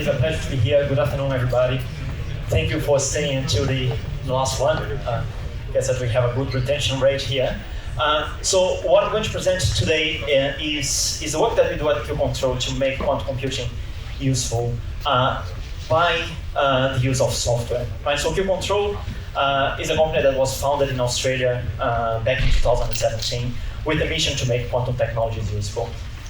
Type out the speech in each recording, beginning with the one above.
is a pleasure to be here. Good afternoon, everybody. Thank you for staying until the last one. Guess that we have a good retention rate here. So what I'm going to present today is the work that we do at Q-CTRL to make quantum computing useful by the use of software. Right? So Q-CTRL is a company that was founded in Australia back in 2017 with a mission to make quantum technologies useful.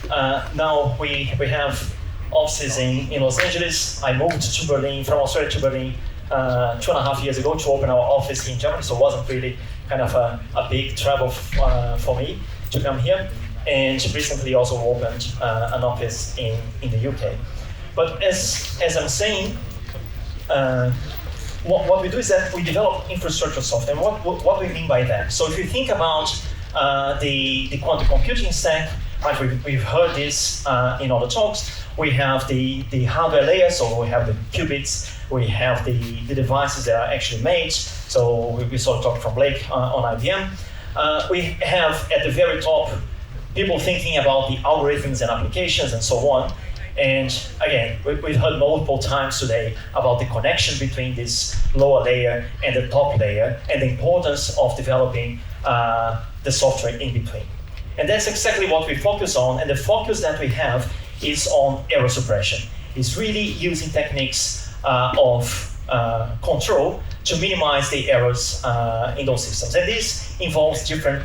Now we have offices in Los Angeles. I moved to Berlin, from Australia to Berlin 2.5 years ago to open our office in Germany, so it wasn't really kind of a big travel for me to come here. And recently also opened an office in the UK. But as I'm saying, what we do is that we develop infrastructure software. And what we mean by that? So if you think about the quantum computing stack, right, we've heard this in other talks. We have the hardware layer, so we have the qubits. We have the devices that are actually made. So we saw talk from Blake on IBM. We have at the very top people thinking about the algorithms and applications and so on. And again, we've heard multiple times today about the connection between this lower layer and the top layer and the importance of developing the software in between. And that's exactly what we focus on. And the focus that we have is on error suppression. It's really using techniques of control to minimize the errors in those systems. And this involves different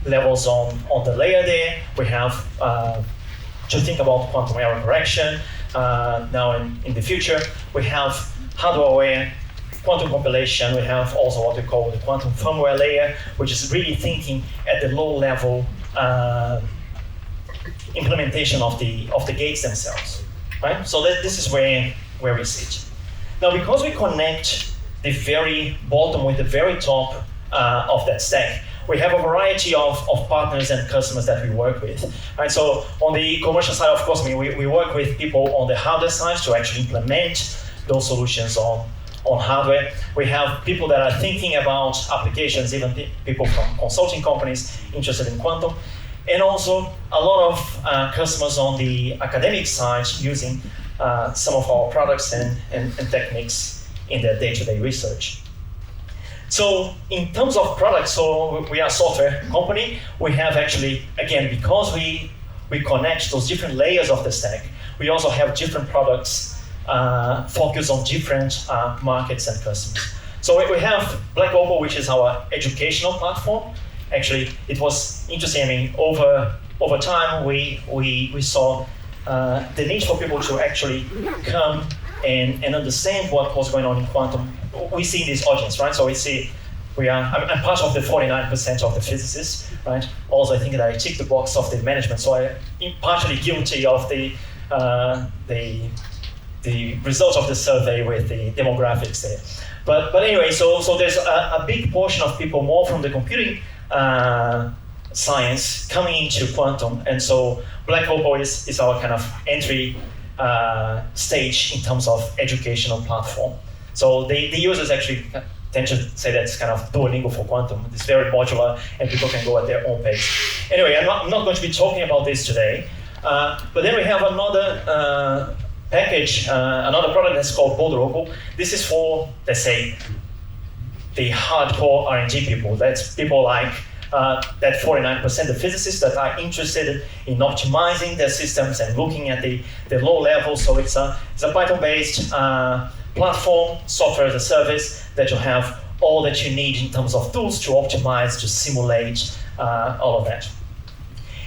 levels on the layer there. We have to think about quantum error correction now in the future. We have hardware-aware quantum compilation. We have also what we call the quantum firmware layer, which is really thinking at the low-level implementation of the gates themselves, right? So this is where we sit. Now, because we connect the very bottom with the very top of that stack, we have a variety of partners and customers that we work with, right? So on the commercial side, of course, we work with people on the hardware side to actually implement those solutions on hardware. We have people that are thinking about applications, even people from consulting companies interested in quantum, and also a lot of customers on the academic side using some of our products and techniques in their day-to-day research. So in terms of products, so we are a software company. We have actually, again, because we connect those different layers of the stack, we also have different products focused on different markets and customers. So we have Black Opal, which is our educational platform. Actually, it was interesting. I mean, over time, we saw the need for people to actually come and understand what was going on in quantum. We see this audience, right? So we see I'm part of the 49% of the physicists, right? Also, I think that I tick the box of the management, so I'm partially guilty of the results of the survey with the demographics there. But anyway, so there's a big portion of people more from the computing science coming into quantum, and so Black Opal is our kind of entry stage in terms of educational platform. So the users actually tend to say that it's kind of Duolingo for quantum. It's very modular, and people can go at their own pace. Anyway, I'm not going to be talking about this today, but then we have another package, another product that's called bottleneck. This is for, let's say, the hardcore R&D people. That's people like that 49%, the physicists that are interested in optimizing their systems and looking at the low level. So it's a Python-based platform, software as a service, that you have all that you need in terms of tools to optimize, to simulate all of that.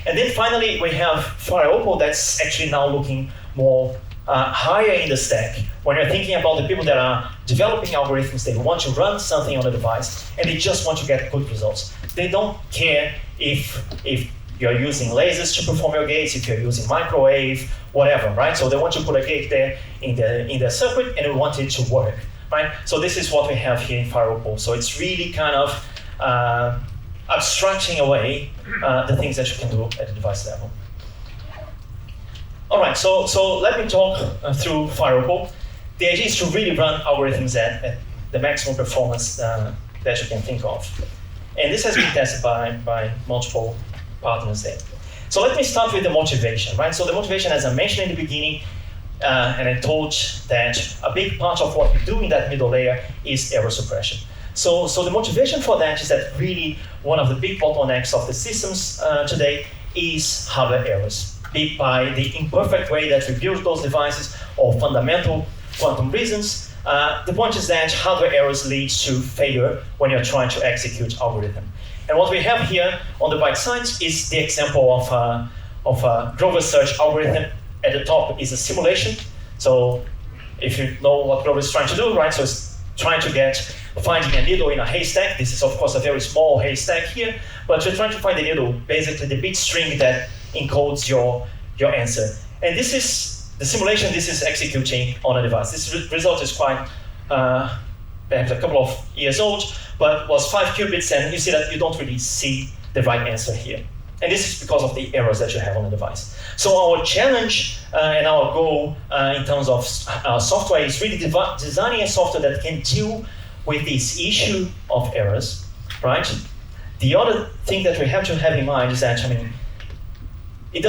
And then finally, we have Opal that's actually now looking more higher in the stack. When you're thinking about the people that are developing algorithms, they want to run something on the device, and they just want to get good results. They don't care if you're using lasers to perform your gates, if you're using microwave, whatever, right? So they want to put a gate there in their circuit, and they want it to work, right? So this is what we have here in Opal. So it's really kind of abstracting away the things that you can do at the device level. All right, so let me talk through Opal. The idea is to really run algorithms at the maximum performance that you can think of. And this has been tested by multiple partners there. So let me start with the motivation, right? So the motivation, as I mentioned in the beginning, and I told that a big part of what we do in that middle layer is error suppression. So the motivation for that is that really one of the big bottlenecks of the systems today is hardware errors, be it by the imperfect way that we build those devices or fundamental quantum reasons. The point is that hardware errors lead to failure when you're trying to execute algorithm. And what we have here on the right side is the example of a Grover search algorithm. At the top is a simulation. So if you know what Grover is trying to do, right? So it's trying to finding a needle in a haystack. This is of course a very small haystack here, but you're trying to find the needle, basically the bit string that encodes your answer. And this is the simulation this is executing on a device. This result is quite perhaps a couple of years old, but was 5 qubits, and you see that you don't really see the right answer here. And this is because of the errors that you have on the device. So our challenge and our goal in terms of software is really designing a software that can deal with this issue of errors, right? The other thing that we have to have in mind is that, it's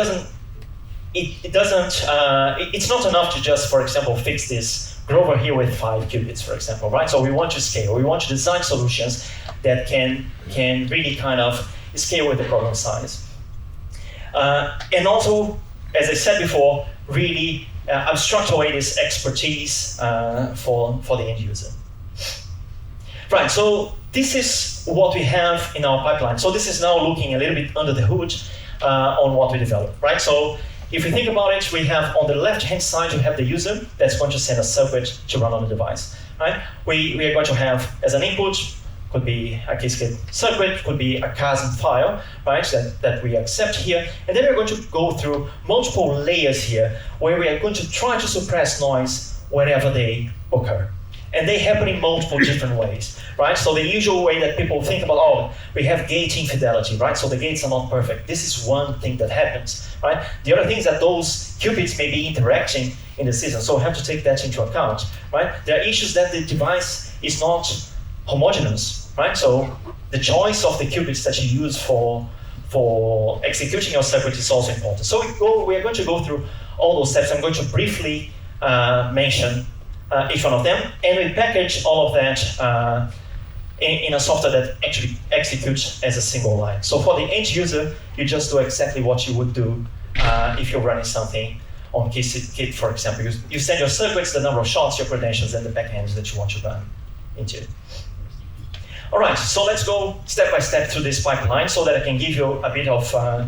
not enough to just, for example, fix this Grover here with 5 qubits, for example, right? So we want to scale. We want to design solutions that can really kind of scale with the problem size. And also, as I said before, really abstract away this expertise for the end user. Right, so this is what we have in our pipeline. So this is now looking a little bit under the hood on what we developed, right? So if you think about it, we have on the left-hand side, you have the user that's going to send a circuit to run on the device, right? We are going to have as an input, could be a Q-CTRL circuit, could be a CASM file, right, that we accept here. And then we're going to go through multiple layers here where we are going to try to suppress noise wherever they occur. And they happen in multiple different ways, right? So the usual way that people think about, oh, we have gate infidelity, right? So the gates are not perfect. This is one thing that happens, right? The other thing is that those qubits may be interacting in the system, so we have to take that into account, right? There are issues that the device is not homogeneous, right? So the choice of the qubits that you use for executing your circuit is also important. So we are going to go through all those steps. I'm going to briefly mention each one of them, and we package all of that in a software that actually executes as a single line. So for the end user, you just do exactly what you would do if you're running something on Q-CTRL, for example. You send your circuits, the number of shots, your credentials, and the backends that you want to run into. All right, so let's go step by step through this pipeline so that I can give you a bit of a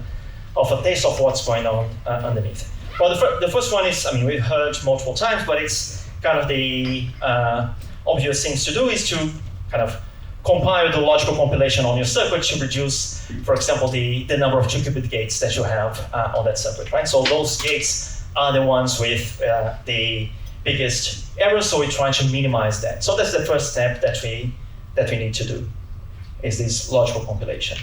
taste of what's going on underneath. Well, the first one is, we've heard multiple times, but it's kind of the obvious things to do is to kind of compile the logical compilation on your circuit to reduce, for example, the number of 2-qubit gates that you have on that circuit, right? So those gates are the ones with the biggest errors, so we try to minimize that. So that's the first step that we need to do, is this logical compilation.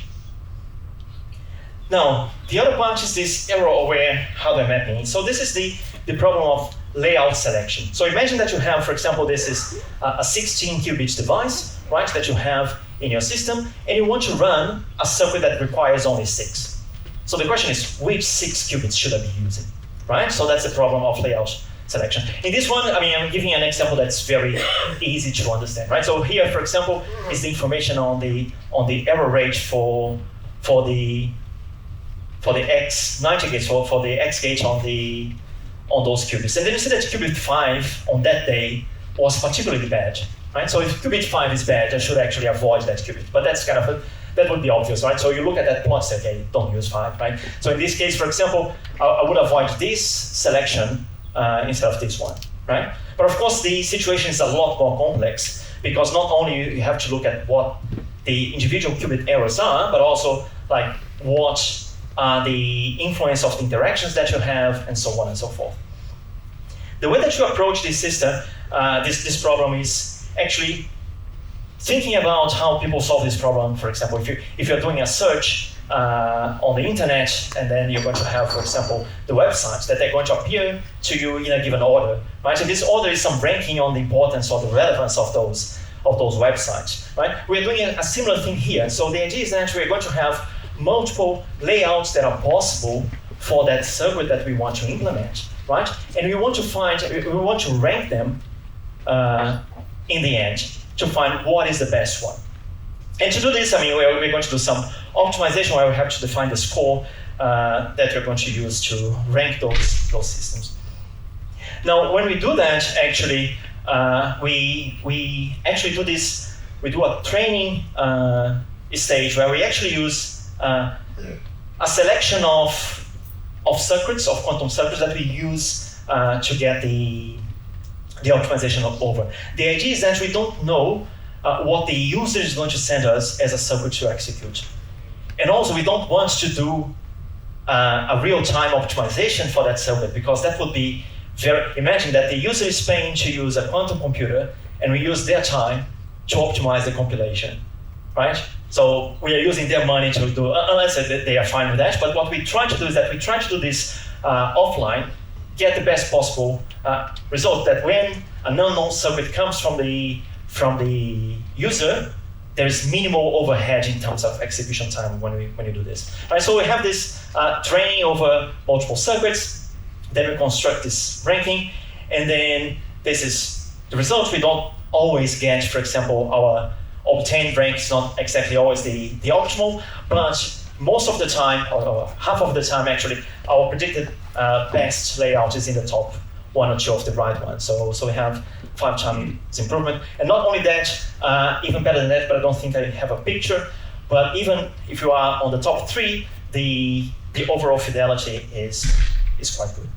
Now, the other part is this error-aware hardware mapping. So this is the problem of layout selection. So imagine that you have, for example, this is a 16-qubit device, right, that you have in your system, and you want to run a circuit that requires only 6. So the question is, which 6 qubits should I be using, right? So that's the problem of layout selection. In this one, I'm giving an example that's very easy to understand, right? So here, for example, is the information on the error rate for the X90 gates, for the X gate on those qubits. And then you see that qubit 5 on that day was particularly bad, right? So if qubit 5 is bad, I should actually avoid that qubit. But that's kind of that would be obvious, right? So you look at that plot, say, okay, don't use 5, right? So in this case, for example, I would avoid this selection instead of this one, right? But of course, the situation is a lot more complex because not only you have to look at what the individual qubit errors are, but also like what the influence of the interactions that you have, and so on and so forth. The way that you approach this system, this problem is actually thinking about how people solve this problem. For example, if you're doing a search on the internet, and then you're going to have, for example, the websites that they're going to appear to you in a given order, right? And this order is some ranking on the importance or the relevance of those websites, right? We're doing a similar thing here. So the idea is that we're going to have multiple layouts that are possible for that circuit that we want to implement. right? And we want to rank them in the end to find what is the best one. And to do this, I mean, we're going to do some optimization where we have to define the score that we're going to use to rank those systems. Now, when we do that, actually, we actually do this. We do a training stage where we actually use a selection of circuits, of quantum circuits that we use to get the optimization over. The idea is that we don't know what the user is going to send us as a circuit to execute. And also, we don't want to do a real-time optimization for that circuit, because that would be imagine that the user is paying to use a quantum computer, and we use their time to optimize the compilation, right? So we are using their money to do, unless they are fine with that, but what we try to do is that we try to do this offline, get the best possible result, that when an unknown circuit comes from the user, there is minimal overhead in terms of execution time when you do this. Right, so we have this training over multiple circuits, then we construct this ranking, and then this is the result. We don't always get, for example, our obtained rank is not exactly always the optimal, but most of the time, or half of the time actually, our predicted best layout is in the top 1 or 2 of the right one. So we have 5 times improvement. And not only that, even better than that, but I don't think I have a picture, but even if you are on the top 3, the overall fidelity is quite good.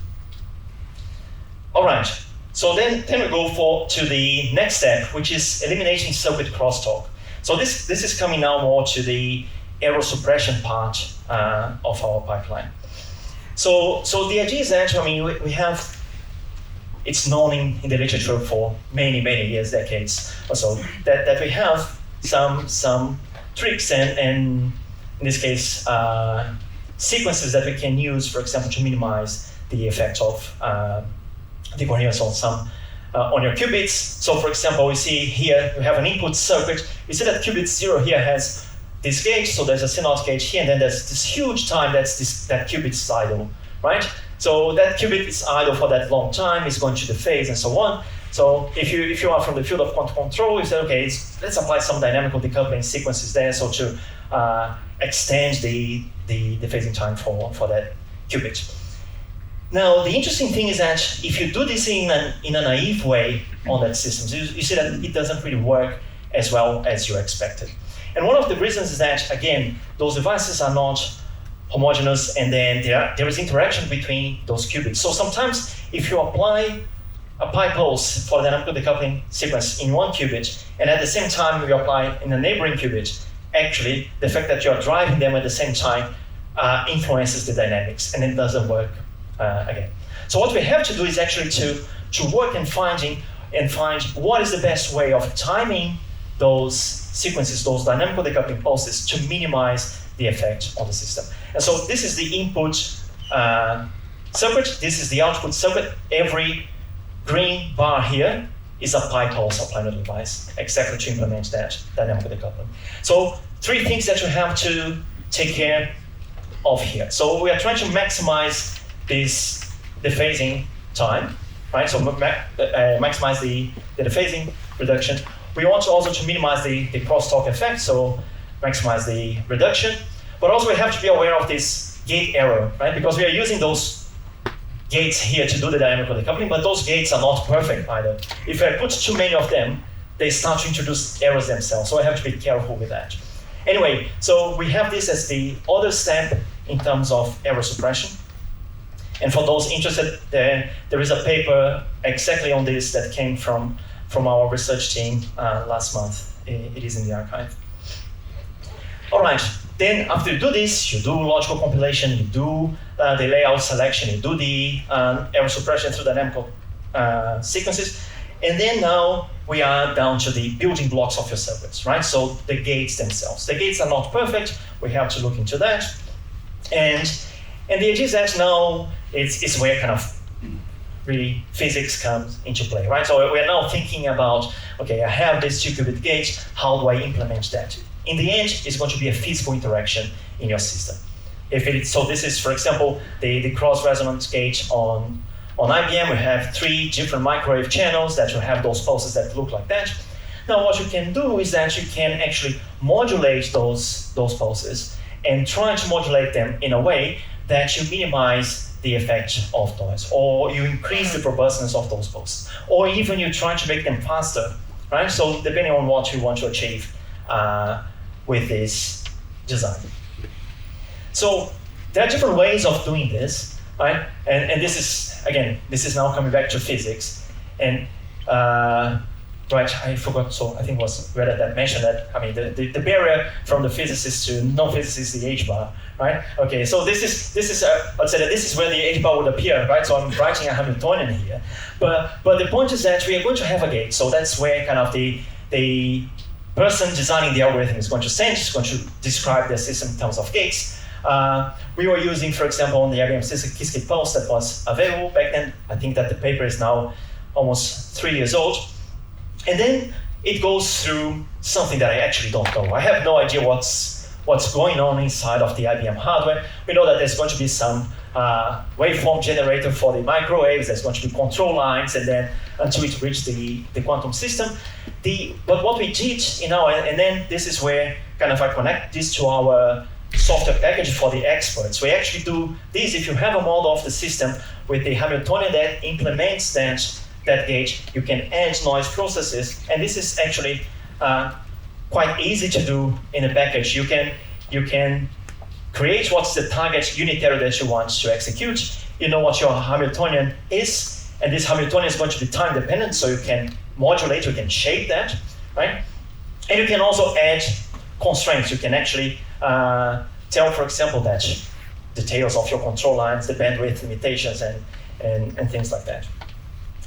All right, so then we go to the next step, which is eliminating circuit crosstalk. So this is coming now more to the error suppression part of our pipeline. So the idea is that, I mean, we have, it's known in the literature for many years, decades or so, that we have some tricks and in this case sequences that we can use, for example, to minimize the effect of decoherence on your qubits. So for example, we see here we have an input circuit. You see that qubit 0 here has this gate, so there's a CNOT gate here, and then there's this huge time that qubit is idle, right? So that qubit is idle for that long time, it's going to the phase and so on. So if you are from the field of quantum control, you say, okay, let's apply some dynamical decoupling sequences there, so to extend the phasing time for that qubit. Now, the interesting thing is that if you do this in a naive way on that system, you see that it doesn't really work as well as you expected. And one of the reasons is that, again, those devices are not homogeneous, and then there is interaction between those qubits. So sometimes if you apply a pi pulse for the dynamical decoupling sequence in one qubit, and at the same time you apply in a neighboring qubit, actually the fact that you're driving them at the same time influences the dynamics, and it doesn't work again. So what we have to do is actually to work in find what is the best way of timing those sequences, those dynamical decoupling pulses, to minimize the effect on the system. And so this is the input circuit, this is the output circuit. Every green bar here is a pi pulse applied on the device, exactly to implement that dynamical decoupling. So 3 things that you have to take care of here. So we are trying to maximize the phasing time, right? So maximize the dephasing reduction. We want also to minimize the crosstalk effect, so maximize the reduction. But also we have to be aware of this gate error, right? Because we are using those gates here to do the dynamical decoupling, but those gates are not perfect either. If I put too many of them, they start to introduce errors themselves, so I have to be careful with that. Anyway, so we have this as the other step in terms of error suppression. And for those interested, there is a paper exactly on this that came from our research team last month. It is in the archive. All right, then after you do this, you do logical compilation, you do the layout selection, you do the error suppression through dynamical sequences, and then now we are down to the building blocks of your circuits, right? So the gates themselves. The gates are not perfect, we have to look into that. And the idea is that now it's where kind of really physics comes into play, right? So we're now thinking about, okay, I have this 2-qubit gate, how do I implement that? In the end, it's going to be a physical interaction in your system. So this is, for example, the cross-resonance gate on On IBM, we have 3 different microwave channels that will have those pulses that look like that. Now, what you can do is that you can actually modulate those pulses and try to modulate them in a way that you minimize the effect of noise, or you increase the robustness of those pulses, or even you try to make them faster, right? So depending on what you want to achieve with this design. So there are different ways of doing this, right? And this is, again, this is now coming back to physics. And right, I forgot, so I think it was Reda that mentioned that, I mean, the barrier from the physicist to non-physicist is the H-bar, right? Okay, so this is let's say that this is where the H-bar would appear, right? So I'm writing a Hamiltonian here. But the point is that we are going to have a gate, so that's where kind of the person designing the algorithm is going to send, is going to describe the system in terms of gates. We were using, for example, on the IBM Qiskit pulse that was available back then. I think that the paper is now almost 3 years old. And then it goes through something that I actually don't know. I have no idea what's going on inside of the IBM hardware. We know that there's going to be some waveform generator for the microwaves, there's going to be control lines, and then until it reaches the quantum system. But what we did, and then this is where kind of I connect this to our software package for the experts. We actually do this if you have a model of the system with the Hamiltonian that implements that gate, you can add noise processes, and this is actually quite easy to do in a package. You can create what's the target unitary that you want to execute. You know what your Hamiltonian is, and this Hamiltonian is going to be time dependent, so you can modulate, you can shape that, right? And you can also add constraints. You can actually tell, for example, that details of your control lines, the bandwidth limitations, and things like that.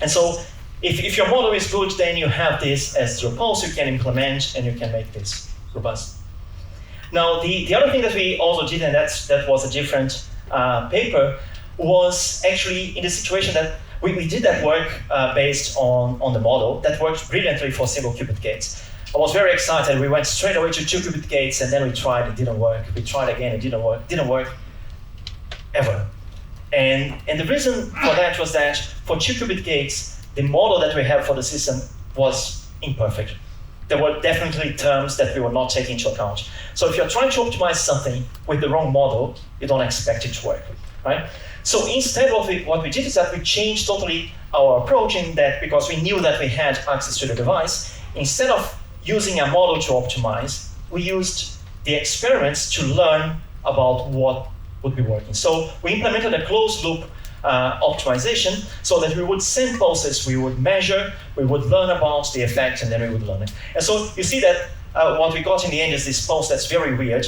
And so if your model is good, then you have this as your pulse you can implement, and you can make this robust. Now, the other thing that we also did, and that was a different paper, was actually in the situation that we did that work based on the model that worked brilliantly for single qubit gates. I was very excited. We went straight away to 2-qubit gates, and then we tried, it didn't work. We tried again, it didn't work ever. And the reason for that was that for 2-qubit gates, the model that we have for the system was imperfect. There were definitely terms that we were not taking into account. So if you're trying to optimize something with the wrong model, you don't expect it to work, right? So instead what we did is that we changed totally our approach in that, because we knew that we had access to the device, instead of using a model to optimize, we used the experiments to learn about what would be working. So we implemented a closed loop optimization so that we would send pulses, we would measure, we would learn about the effect, and then we would learn it. And so you see that what we got in the end is this pulse that's very weird.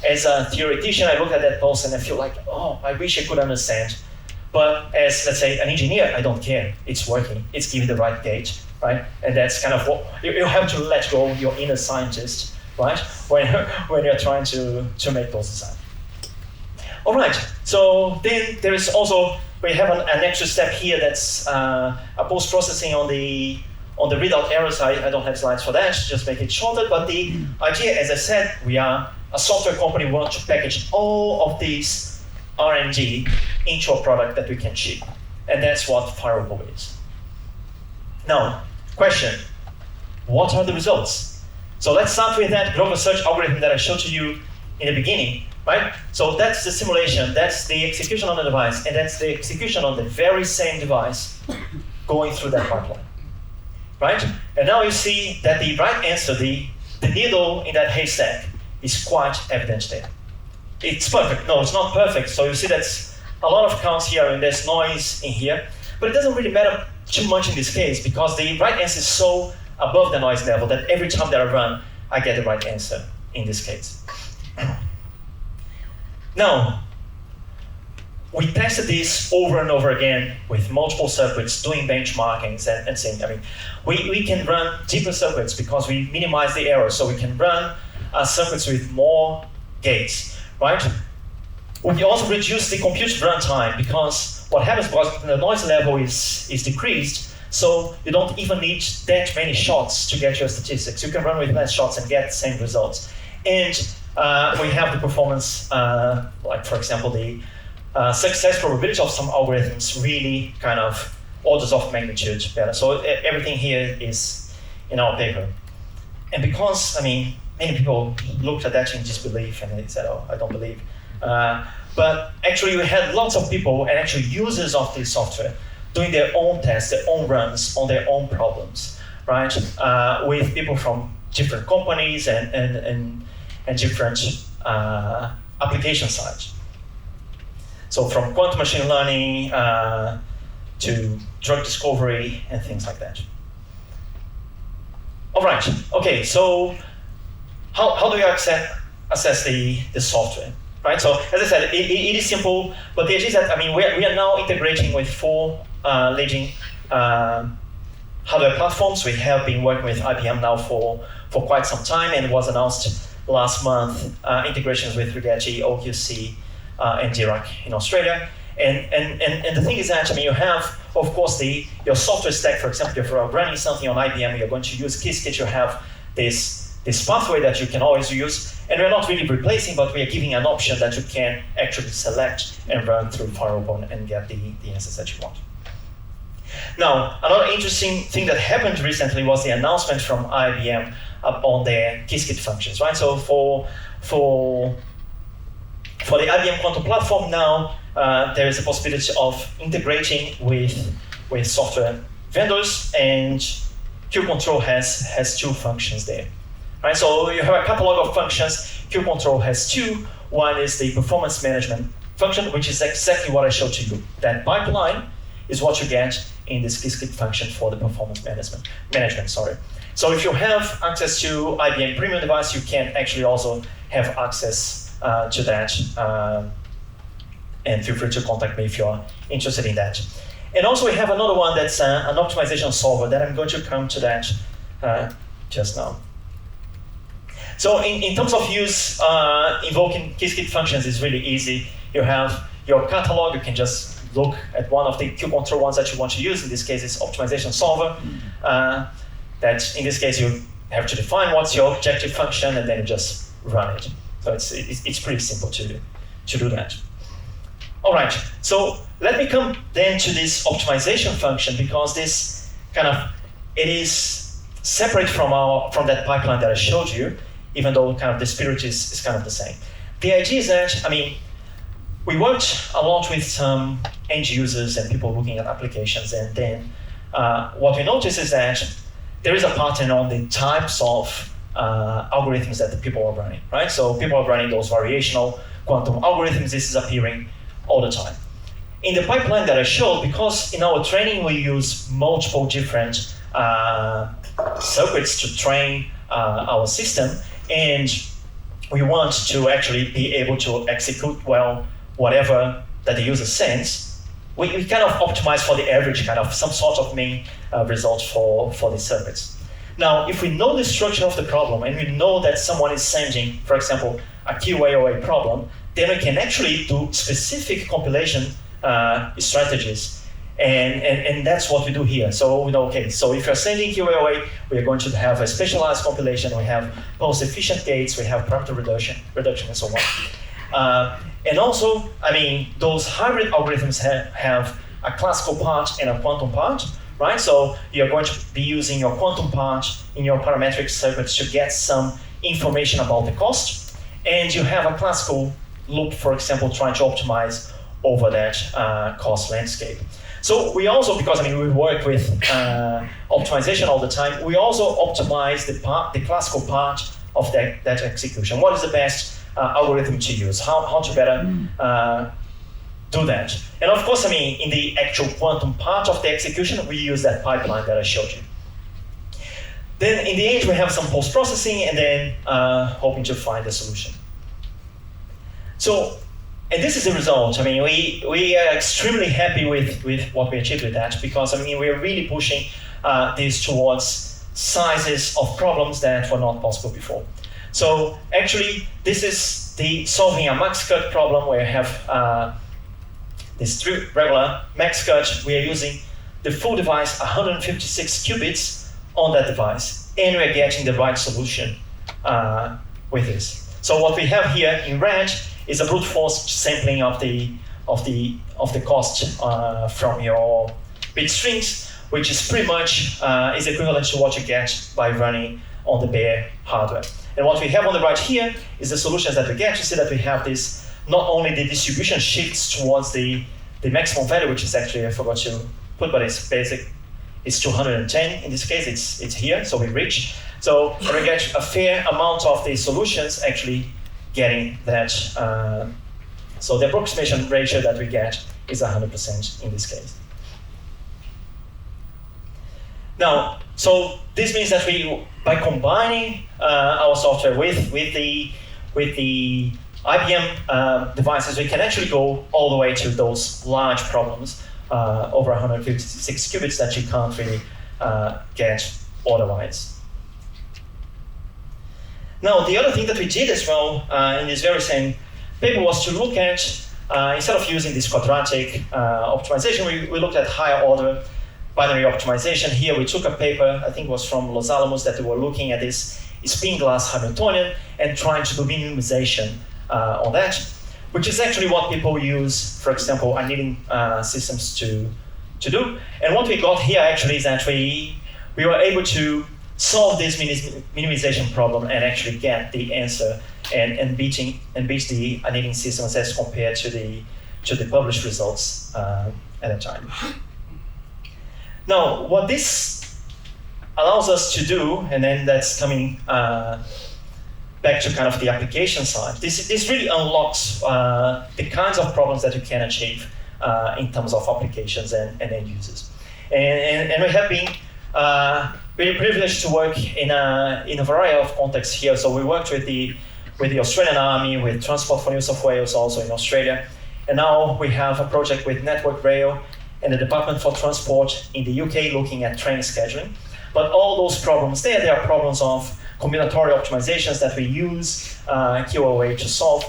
As a theoretician, I look at that pulse and I feel like, oh, I wish I could understand. But as, let's say, an engineer, I don't care. It's working. It's giving the right gate, right? And that's kind of what you have to let go your inner scientist, right? When you're trying to make those designs. All right. So then there is also, we have an extra step here that's a post-processing on the readout errors. I don't have slides for that, just make it shorter. But the idea, as I said, we are a software company. We want to package all of these R&D into a product that we can ship. And that's what Firewall is. Now, question, what are the results? So let's start with that global search algorithm that I showed to you in the beginning, right? So that's the simulation, that's the execution on the device, and that's the execution on the very same device going through that pipeline, right? And now you see that the right answer, the needle in that haystack, is quite evident there. It's perfect. No, it's not perfect. So you see that's a lot of counts here, and there's noise in here, but it doesn't really matter too much in this case, because the right answer is so above the noise level that every time that I run, I get the right answer in this case. Now, we tested this over and over again with multiple circuits, doing benchmarkings and saying, I mean, we can run deeper circuits because we minimize the error, so we can run circuits with more gates, right? We also reduce the compute runtime, because what happens was the noise level is decreased, so you don't even need that many shots to get your statistics. You can run with less shots and get the same results. And we have the performance, like for example, the success probability of some algorithms really kind of orders of magnitude better. So everything here is in our paper. And because, many people looked at that in disbelief and they said, oh, I don't believe. But actually we had lots of people and actually users of this software doing their own tests, their own runs on their own problems, right? With people from different companies and different application sites. So from quantum machine learning to drug discovery and things like that. All right, okay, so how do you assess the software, right? So as I said, it is simple, but the idea is that, we are now integrating with 4 leading hardware platforms. We have been working with IBM now for quite some time, and was announced last month, integrations with Rigetti, OQC, and Dirac in Australia. And the thing is that, you have, of course, your software stack. For example, if you're running something on IBM, you're going to use Qiskit, you have this pathway that you can always use. And we're not really replacing, but we are giving an option that you can actually select and run through Fireball and get the answers that you want. Now, another interesting thing that happened recently was the announcement from IBM on their Qiskit functions, right? So for the IBM Quantum platform now, there is a possibility of integrating with software vendors, and Q-CTRL has 2 functions there. Right, so you have a catalog of functions. Q-CTRL has 2. One is the performance management function, which is exactly what I showed to you. That pipeline is what you get in this Qiskit function for the performance management. So if you have access to IBM Premium device, you can actually also have access to that. And feel free to contact me if you're interested in that. And also we have another one that's an optimization solver that I'm going to come to that just now. So in terms of use, invoking Qiskit functions is really easy. You have your catalog, you can just look at one of the Q-CTRL ones that you want to use. In this case, it's optimization solver. That in this case, you have to define what's your objective function and then you just run it. So it's pretty simple to do that. All right, so let me come then to this optimization function, because this it is separate from that pipeline that I showed you, even though the spirit is kind of the same. The idea is that, we worked a lot with some end users and people looking at applications, and then what we noticed is that there is a pattern on the types of algorithms that the people are running, right? So people are running those variational quantum algorithms. This is appearing all the time. In the pipeline that I showed, because in our training we use multiple different circuits to train our system, and we want to actually be able to execute well whatever that the user sends, we kind of optimize for the average, some sort of mean result for the circuits. Now, if we know the structure of the problem and we know that someone is sending, for example, a QAOA problem, then we can actually do specific compilation strategies. And that's what we do here. So we know, okay, so if you're sending QAOA, we are going to have a specialized compilation. We have post-efficient gates, we have parameter reduction, and so on. And also, those hybrid algorithms have a classical part and a quantum part, right? So you're going to be using your quantum part in your parametric circuits to get some information about the cost. And you have a classical loop, for example, trying to optimize over that cost landscape. So we also, because we work with optimization all the time, we also optimize the classical part of that execution. What is the best algorithm to use? How to better do that? And of course, in the actual quantum part of the execution, we use that pipeline that I showed you. Then in the end, we have some post-processing and then hoping to find a solution. So, and this is the result. We are extremely happy with what we achieved with that, because we are really pushing this towards sizes of problems that were not possible before. So actually, this is the solving a max cut problem where you have this regular max cut. We are using the full device, 156 qubits on that device, and we're getting the right solution with this. So what we have here in red is a brute force sampling of the of the cost from your bit strings, which is pretty much is equivalent to what you get by running on the bare hardware. And what we have on the right here is the solutions that we get. You see that we have this, not only the distribution shifts towards the maximum value, which is actually, I forgot to put, but it's basic, it's 210 in this case, it's here, so we reach. So we get a fair amount of the solutions actually getting that. So the approximation ratio that we get is 100% in this case. Now, so this means that we, by combining our software with the IBM devices, we can actually go all the way to those large problems, over 156 qubits that you can't really get otherwise. Now, the other thing that we did as well in this very same paper was to look at, instead of using this quadratic optimization, we looked at higher order binary optimization. Here we took a paper, I think it was from Los Alamos, that they were looking at this spin glass Hamiltonian and trying to do minimization on that, which is actually what people use, for example, annealing systems to do. And what we got here actually is that we were able to solve this minimization problem and actually get the answer and beat the annealing systems as compared to the published results at the time. Now, what this allows us to do, and then that's coming back to kind of the application side, this really unlocks the kinds of problems that you can achieve in terms of applications and end users. And we have been very privileged to work in a variety of contexts here. So we worked with the Australian Army, with Transport for New South Wales, also in Australia. And now we have a project with Network Rail and the Department for Transport in the UK looking at train scheduling. But all those problems they are problems of combinatorial optimizations that we use QoA to solve.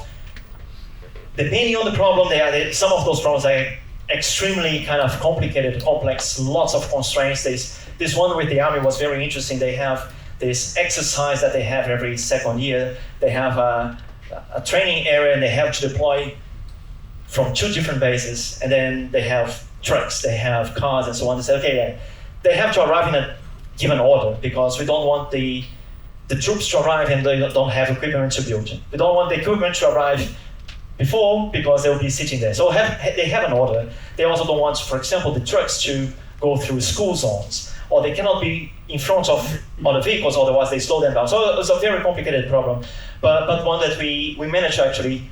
Depending on the problem, some of those problems are extremely kind of complicated, complex, lots of constraints. This one with the Army was very interesting. They have this exercise that they have every second year. They have a training area and they have to deploy from 2 different bases, and then they have trucks, they have cars and so on. They say, okay, yeah, they have to arrive in a given order because we don't want the troops to arrive and they don't have equipment to build. We don't want the equipment to arrive before because they'll be sitting there. So they have an order. They also don't want, for example, the trucks to go through school zones, or they cannot be in front of other vehicles, otherwise they slow them down. So it's a very complicated problem, but one that we managed to actually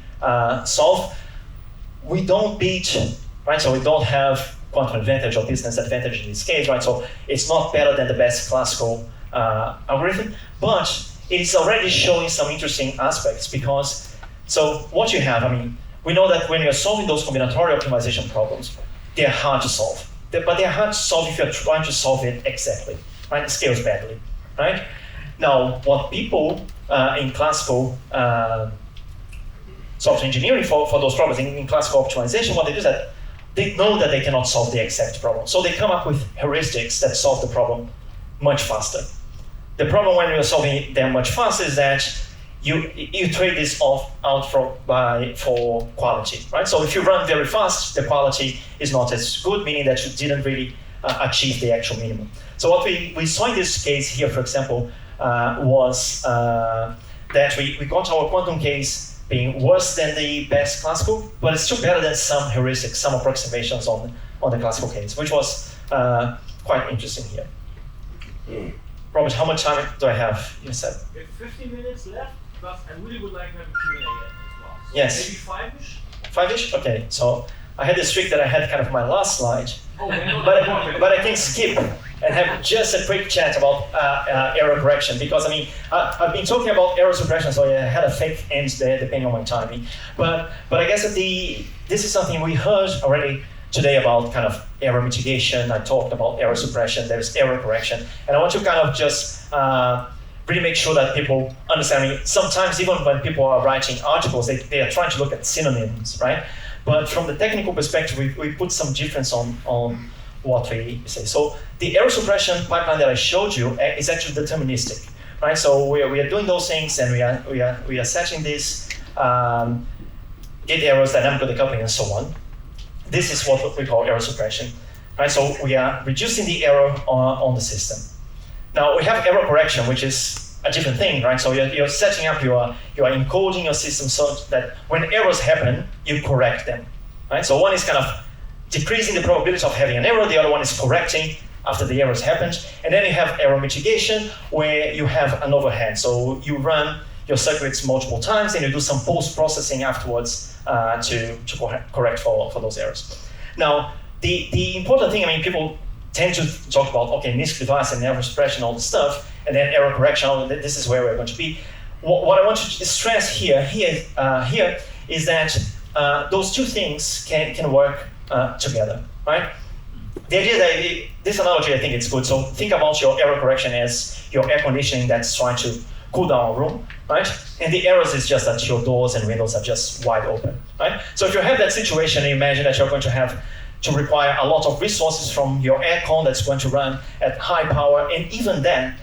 solve. We don't beat, right? So we don't have quantum advantage or distance advantage in this case, right? So it's not better than the best classical algorithm, but it is already showing some interesting aspects because, so what you have, I mean, we know that when you're solving those combinatorial optimization problems, they're hard to solve. But they're hard to solve if you're trying to solve it exactly, right? It scales badly, right? Now, what people in classical software engineering for those problems, in classical optimization, what they do is that they know that they cannot solve the exact problem. So they come up with heuristics that solve the problem much faster. The problem when you're solving them much faster is that you trade this out for quality, right? So if you run very fast, the quality is not as good, meaning that you didn't really achieve the actual minimum. So what we saw in this case here, for example, was that we got our quantum case being worse than the best classical, but it's still better than some heuristics, some approximations on the classical case, which was quite interesting here. Robert, how much time do I have? You said? We have 15 minutes left, but I really would like to have a Q&A as well. So yes. Maybe 5-ish? 5-ish? Okay, so I had this trick that I had kind of my last slide, but I can skip and have just a quick chat about error correction, because I mean, I've been talking about error suppression, so I had a fake end there depending on my timing. But I guess that this is something we heard already today about kind of error mitigation. I talked about error suppression, there's error correction, and I want to kind of just really make sure that people understand. I mean, sometimes even when people are writing articles, they are trying to look at synonyms, right? But from the technical perspective, we put some difference on what we say. So the error suppression pipeline that I showed you is actually deterministic, right? So we are doing those things, and we are setting these gate errors, dynamical decoupling, and so on. this is what we call error suppression. Right? So we are reducing the error on the system. Now we have error correction, which is a different thing, right? So you're setting up you are encoding your system so that when errors happen, you correct them. Right? So one is kind of decreasing the probability of having an error, the other one is correcting after the errors happened. And then you have error mitigation, where you have an overhead. So you run your circuits multiple times and you do some post-processing afterwards to correct for those errors. Now, the important thing, I mean, people tend to talk about, okay, NISQ device and error suppression, all the stuff, and then error correction, this is where we're going to be. What I want to stress here is that those two things can work together, right? The idea that this analogy, I think it's good. So think about your error correction as your air conditioning that's trying to cool down a room, right? And the errors is just that your doors and windows are just wide open, right? So if you have that situation, imagine that you're going to have to require a lot of resources from your aircon that's going to run at high power, and even then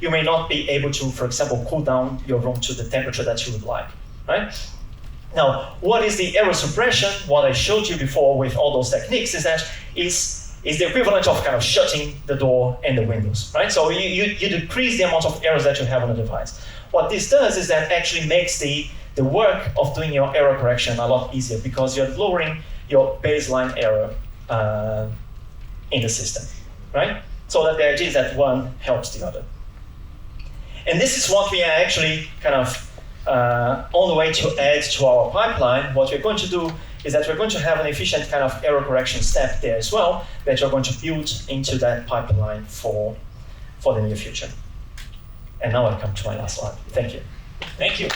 you may not be able to, for example, cool down your room to the temperature that you would like, right? Now, what is the error suppression? What I showed you before with all those techniques is the equivalent of kind of shutting the door and the windows, right? So you decrease the amount of errors that you have on the device. What this does is that actually makes the work of doing your error correction a lot easier, because you're lowering your baseline error in the system, right? So that the idea is that one helps the other. And this is what we are actually kind of on the way to add to our pipeline. What we're going to do is that we're going to have an efficient kind of error correction step there as well, that you're going to build into that pipeline for the near future. And now I come to my last slide. Thank you. Thank you.